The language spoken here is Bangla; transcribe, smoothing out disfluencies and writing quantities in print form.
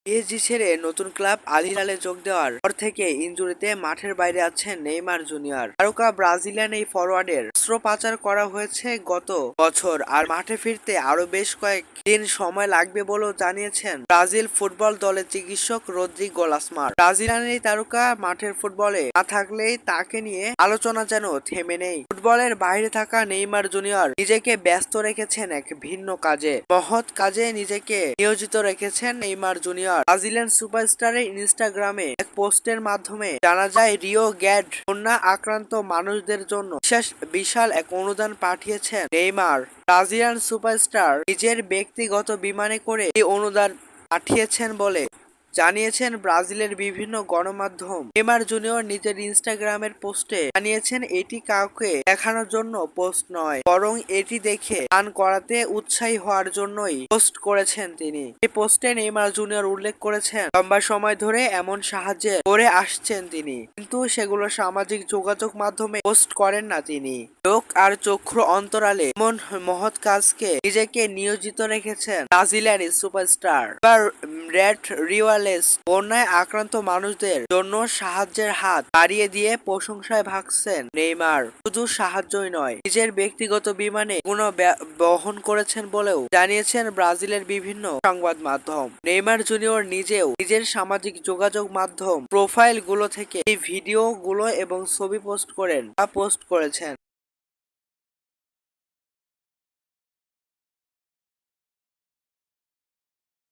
পিএসজি ছেড়ে নতুন ক্লাব আল হিলালে যোগ দেওয়ার পর থেকে ইনজুরিতে মাঠের বাইরে আছেন নেইমার জুনিয়র। তারকা ব্রাজিলিয়ান এই ফরোয়ার্ডের অস্ত্রোপচার করা হয়েছে গত বছর, আর মাঠে ফিরতে আরো বেশ কয়েক দিন সময় লাগবে বলেও জানিয়েছেন ব্রাজিল ফুটবল দলের চিকিৎসক রদ্রিগো লাসমার। ব্রাজিলিয়ান এই তারকা মাঠের ফুটবলে না থাকলেই তাকে নিয়ে আলোচনা যেন থেমে নেই। ফুটবলের বাইরে থাকা নেইমার জুনিয়র নিজেকে ব্যস্ত রেখেছেন এক ভিন্ন কাজে, মহৎ কাজে নিজেকে নিয়োজিত রেখেছেন নেইমার জুনিয়র। ব্রাজিলিয়ান সুপারস্টারের ইনস্টাগ্রামে এক পোস্টের মাধ্যমে জানা যায় রিও গ্যাড বন্যা আক্রান্ত মানুষদের জন্য বিশাল এক অনুদান পাঠিয়েছেন নেইমার। ব্রাজিলিয়ান সুপারস্টার নিজের ব্যক্তিগত বিমানে করে এই অনুদান পাঠিয়েছেন বলে জানিয়েছেন ব্রাজিলের বিভিন্ন গণমাধ্যম। নেইমার জুনিয়র নিজের ইনস্টাগ্রামের পোস্টে জানিয়েছেন এটি কাউকে দেখানোর জন্য পোস্ট নয়, বরং এটি দেখে দান করাতে উৎসাহী হওয়ার জন্যই পোস্ট করেছেন তিনি। এই পোস্টে নেইমার জুনিয়র উল্লেখ করেছেন লম্বা সময় ধরে এমন সাহায্য করে আসছেন তিনি, কিন্তু সেগুলো সামাজিক যোগাযোগ মাধ্যমে পোস্ট করেন না তিনি। চোখ আর চক্ষু অন্তরালে এমন মহৎ কাজকে নিজেকে নিয়োজিত রেখেছেন ব্রাজিলিয়ান সুপারস্টার। এবার রেড রিওয়ালেস বন্যায় আক্রান্ত মানুষদের জন্য সাহায্যের হাত বাড়িয়ে দিয়ে প্রশংসায় ভাগছেন নেইমার। শুধু সাহায্যই নয়, নিজের ব্যক্তিগত বিমানে কোনো বহন করেছেন বলেও জানিয়েছেন ব্রাজিলের বিভিন্ন সংবাদ মাধ্যম। নেইমার জুনিয়র নিজেও নিজের সামাজিক যোগাযোগ মাধ্যম প্রোফাইল গুলো থেকে এই ভিডিও গুলো এবং ছবি পোস্ট করেছেন।